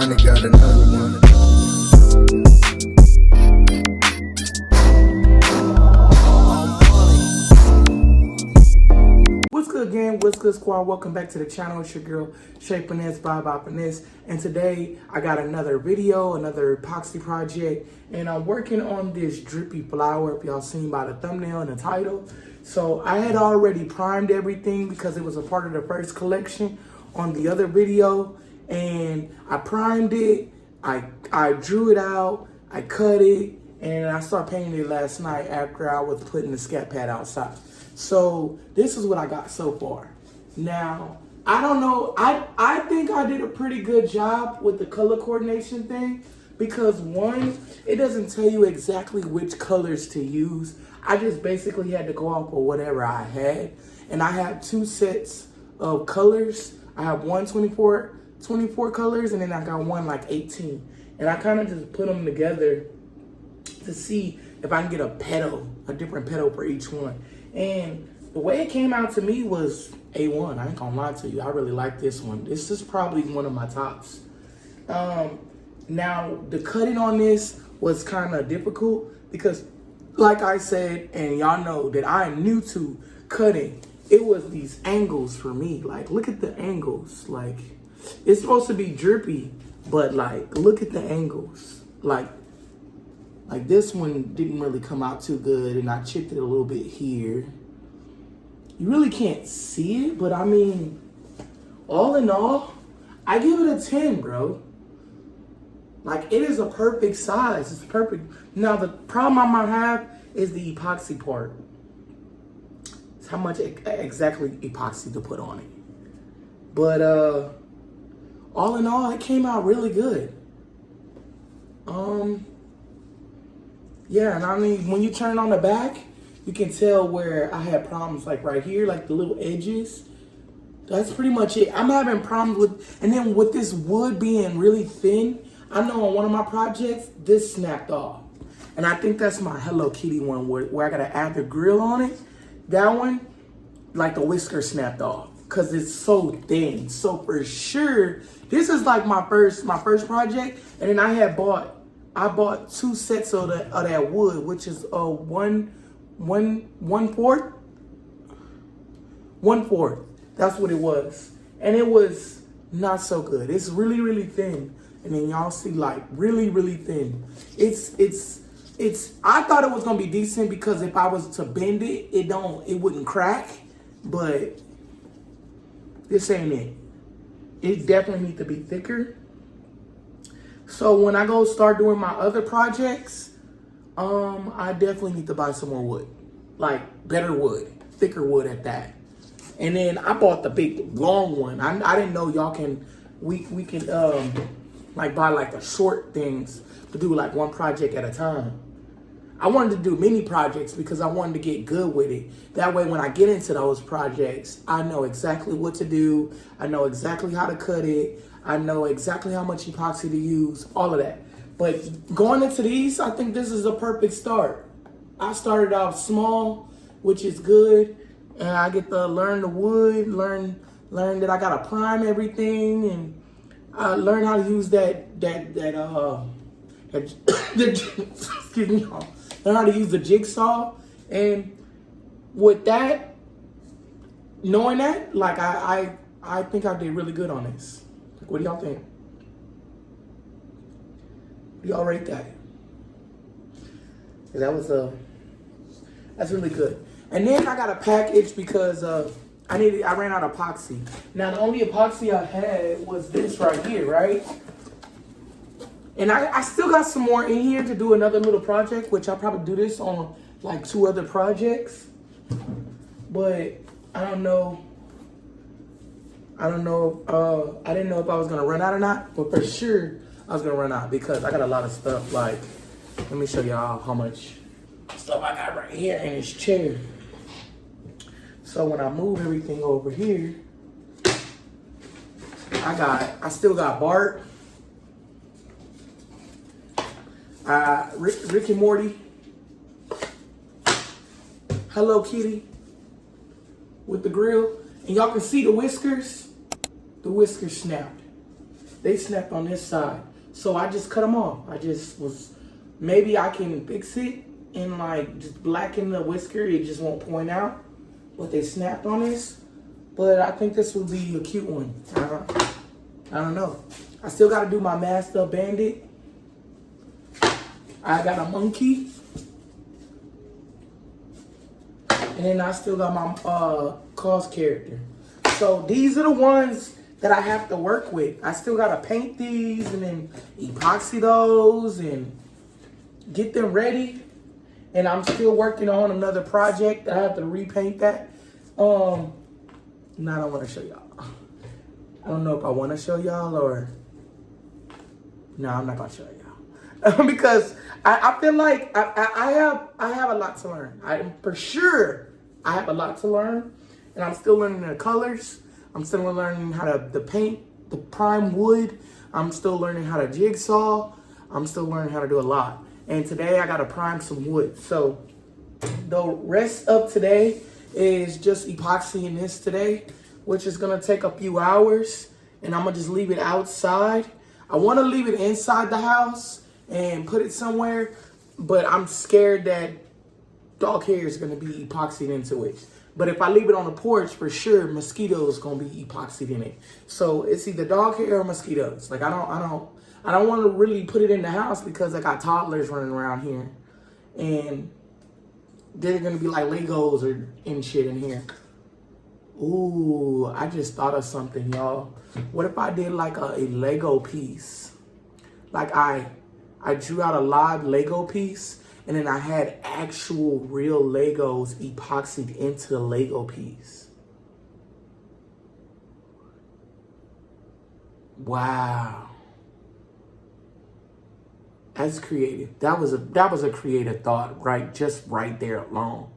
finally got another one. What's good, gang? What's good, squad? Welcome back to the channel. It's your girl, Shaping This by Finesse. And today, I got another video, another epoxy project. And I'm working on this drippy flower, if y'all seen by the thumbnail and the title. So I had already primed everything because it was a part of the first collection on the other video. And I primed it, I drew it out, I cut it, and I started painting it last night after I was putting the scat pad outside. So this is what I got so far. Now, I don't know, I think I did a pretty good job with the color coordination thing because one, it doesn't tell you exactly which colors to use. I just basically had to go off of whatever I had. And I have two sets of colors. I have one 24 colors, and then I got one like 18. And I kind of just put them together to see if I can get a different petal for each one. And the way it came out to me was A1. I ain't gonna lie to you. I really like this one. This is probably one of my tops. Now, the cutting on this was kind of difficult because, like I said, and y'all know that I am new to cutting, it was these angles for me. Like, look at the angles. Like, it's supposed to be drippy, but like, look at the angles. Like this one didn't really come out too good, and I chipped it a little bit here. You really can't see it, but I mean, all in all, I give it a 10, bro. Like, it is a perfect size. It's perfect. Now, the problem I might have is the epoxy part. It's how much exactly epoxy to put on it. But all in all, it came out really good. Yeah, and I mean, when you turn on the back, you can tell where I had problems, like right here, like the little edges. That's pretty much it. I'm having problems with, and then with this wood being really thin, I know on one of my projects, this snapped off. And I think that's my Hello Kitty one where I gotta add the grill on it. That one, like the whisker snapped off because it's so thin. So for sure, this is like my first project. And then I bought two sets of that wood, which is one fourth. That's what it was, and it was not so good. It's really, really thin, and then y'all see like really, really thin. It's. I thought it was gonna be decent because if I was to bend it, it wouldn't crack, but this ain't it. It definitely needs to be thicker. So when I go start doing my other projects, I definitely need to buy some more wood. Like better wood, thicker wood at that. And then I bought the big long one. I didn't know y'all can, we can like buy like the short things to do like one project at a time. I wanted to do mini projects because I wanted to get good with it. That way when I get into those projects, I know exactly what to do. I know exactly how to cut it. I know exactly how much epoxy to use, all of that. But going into these, I think this is a perfect start. I started off small, which is good. And I get to learn the wood, learn that I gotta prime everything, and I learn how to use excuse me, learn how to use the jigsaw. And with that, knowing that, like I think I did really good on this. What do y'all think? Do y'all rate that? That's really good. And then I got a package because I ran out of epoxy. Now the only epoxy I had was this right here, right? And I still got some more in here to do another little project, which I'll probably do this on like 2 other projects. But I don't know. I didn't know if I was gonna run out or not, but for sure I was gonna run out because I got a lot of stuff. Like, let me show y'all how much stuff I got right here in this chair. So when I move everything over here, I still got Bart, Rick and Morty, Hello Kitty with the grill. And y'all can see the whiskers snapped. they snapped on this side. So I just cut them off. Maybe I can fix it and like just blacken the whisker. It just won't point out. But they snapped on this. But I think this would be a cute one. I don't know. I still got to do my Master Bandit. I got a monkey. And then I still got my cost character. So these are the ones that I have to work with. I still got to paint these and then epoxy those and get them ready. And I'm still working on another project. I have to repaint that. No, I don't want to show y'all. I don't know if I want to show y'all or... No, I'm not going to show y'all. Because I feel like I have a lot to learn. For sure, I have a lot to learn. And I'm still learning the colors. I'm still learning how to paint, the prime wood. I'm still learning how to jigsaw. I'm still learning how to do a lot. And today I got to prime some wood. So the rest of today is just epoxying this today, which is going to take a few hours. And I'm going to just leave it outside. I want to leave it inside the house and put it somewhere. But I'm scared that dog hair is going to be epoxied into it. But if I leave it on the porch, for sure, mosquitoes going to be epoxied in it. So it's either dog hair or mosquitoes. Like I don't want to really put it in the house because I got toddlers running around here. And they're going to be like Legos or and shit in here. Ooh, I just thought of something, y'all. What if I did like a Lego piece? Like I drew out a live Lego piece and then I had actual real Legos epoxied into the Lego piece. Wow. That's creative. That was a creative thought, right? Just right there alone.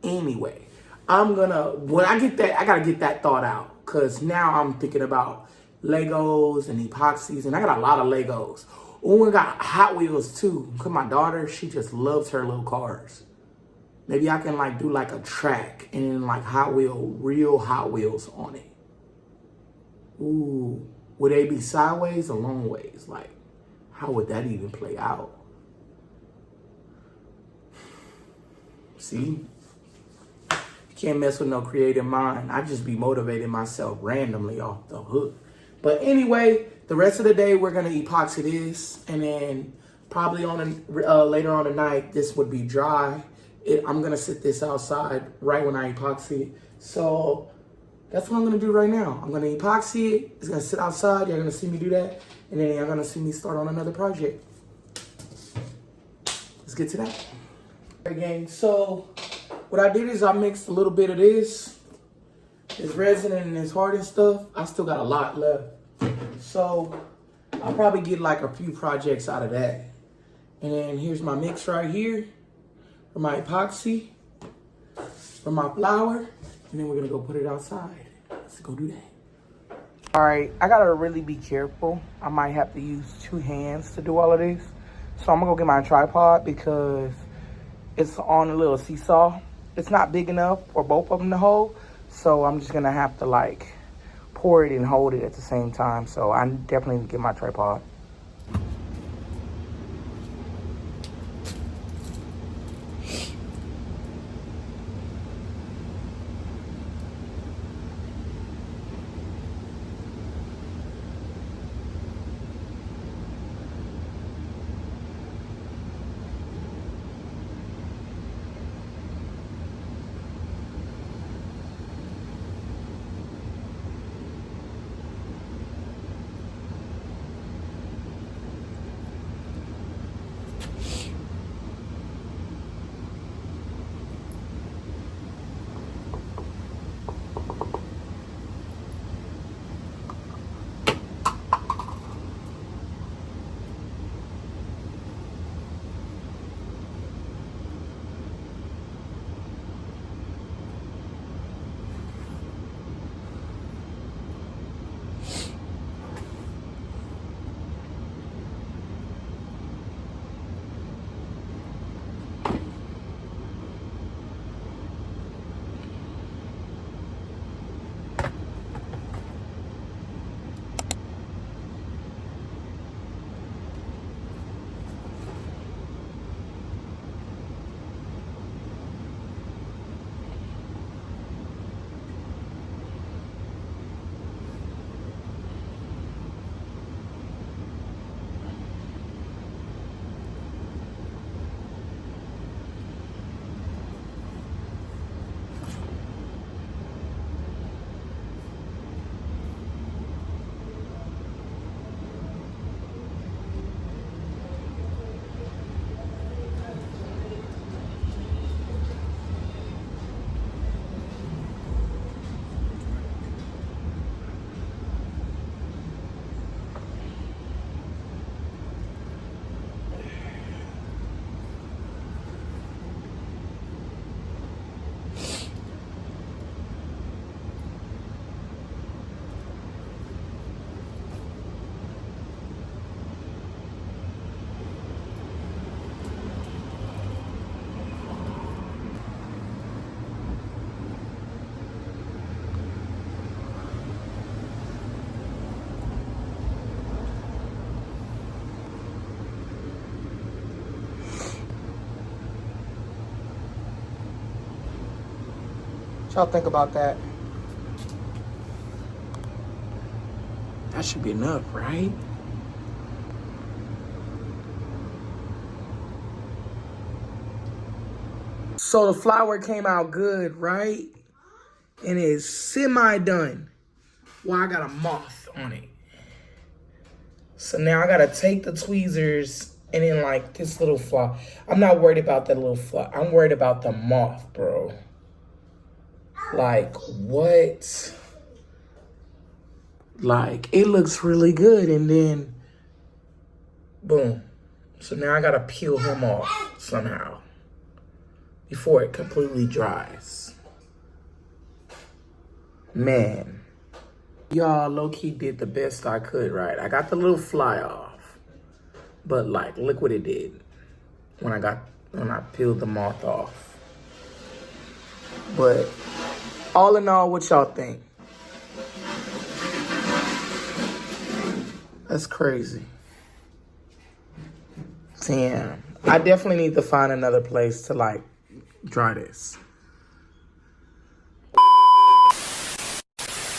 Anyway, when I get that, I gotta get that thought out. Cause now I'm thinking about Legos and epoxies, and I got a lot of Legos. Oh, I got Hot Wheels too. Cause my daughter, she just loves her little cars. Maybe I can like do like a track and like real Hot Wheels on it. Ooh, would they be sideways or long ways? Like, how would that even play out? See? Can't mess with no creative mind. I just be motivating myself randomly off the hook. But anyway, the rest of the day we're gonna epoxy this, and then probably on later on tonight this would be dry. I'm gonna sit this outside right when I epoxy it. So that's what I'm gonna do right now. I'm gonna epoxy it. It's gonna sit outside. You're gonna see me do that, and then you're gonna see me start on another project. Let's get to that. Again, so what I did is I mixed a little bit of this resin and this hardened stuff. I still got a lot left. So I'll probably get like a few projects out of that. And then here's my mix right here for my epoxy, for my flour. And then we're gonna go put it outside. Let's go do that. All right, I gotta really be careful. I might have to use 2 hands to do all of this. So I'm gonna go get my tripod because it's on a little seesaw. It's not big enough for both of them to hold. So I'm just gonna have to like pour it and hold it at the same time. So I definitely need to get my tripod. What y'all think about that? That should be enough, right? So the flower came out good, right? And it's semi-done. Well, I got a moth on it. So now I gotta take the tweezers and then like this little fly. I'm not worried about that little fly. I'm worried about the moth, bro. Like, what? Like, it looks really good, and then, boom. So now I gotta peel him off somehow before it completely dries. Man. Y'all low-key did the best I could, right? I got the little fly off, but like, look what it did when I peeled the moth off. But all in all, what y'all think? That's crazy. Damn. I definitely need to find another place to like dry this.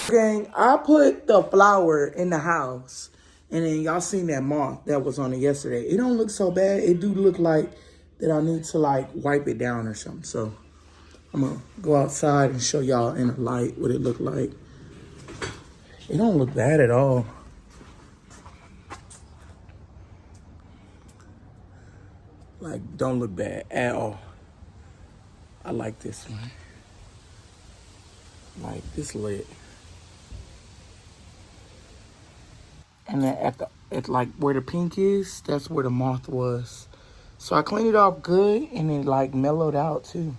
Gang, I put the flower in the house, and then y'all seen that moth that was on it yesterday. It don't look so bad. It do look like that I need to like wipe it down or something. So I'm gonna go outside and show y'all in the light what it looked like. It don't look bad at all. Like, don't look bad at all. I like this one. Like, this lit. And then at like where the pink is, that's where the moth was. So I cleaned it off good, and it like mellowed out too.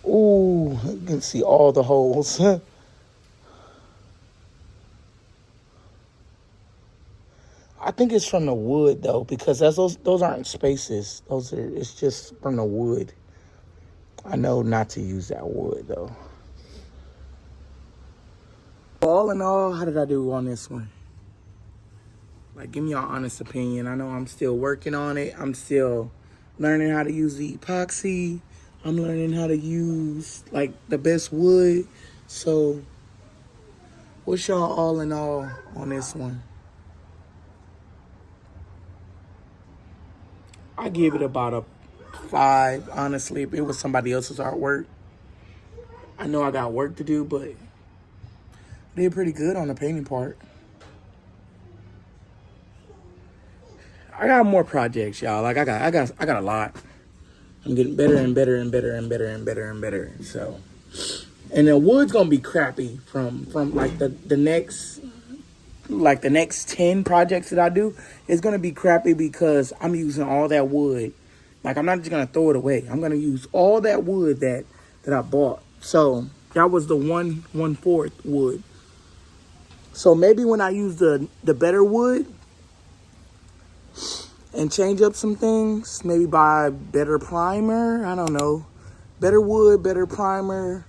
Ooh, you can see all the holes. I think it's from the wood though, because those aren't spaces. It's just from the wood. I know not to use that wood though. All in all, how did I do on this one? Like, give me your honest opinion. I know I'm still working on it. I'm still learning how to use the epoxy. I'm learning how to use like the best wood. So what's y'all all in all on this one? I give it about a 5, honestly. If it was somebody else's artwork, I know I got work to do, but I did pretty good on the painting part. I got more projects, y'all. Like I got a lot. I'm getting better and better and better and better and better and better. So, and the wood's gonna be crappy from like the next 10 projects that I do. It's gonna be crappy because I'm using all that wood. Like, I'm not just gonna throw it away. I'm gonna use all that wood that I bought. So that was the 1/4 wood. So maybe when I use the better wood and change up some things, maybe buy better primer. I don't know. Better wood, better primer.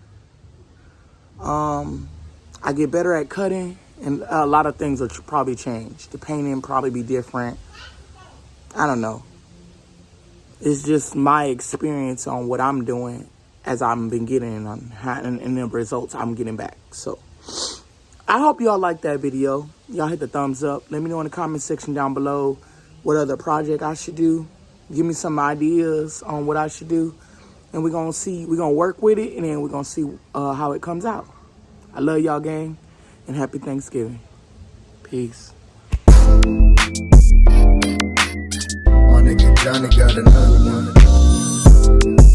I get better at cutting, and a lot of things will probably change. The painting probably be different. I don't know. It's just my experience on what I'm doing as I've been getting and the results I'm getting back. So I hope y'all like that video. Y'all hit the thumbs up. Let me know in the comment section down below what other project I should do. Give me some ideas on what I should do. And we're going to see. We're going to work with it, and then we're going to see how it comes out. I love y'all, gang, and happy Thanksgiving. Peace. My nigga Johnny got another one.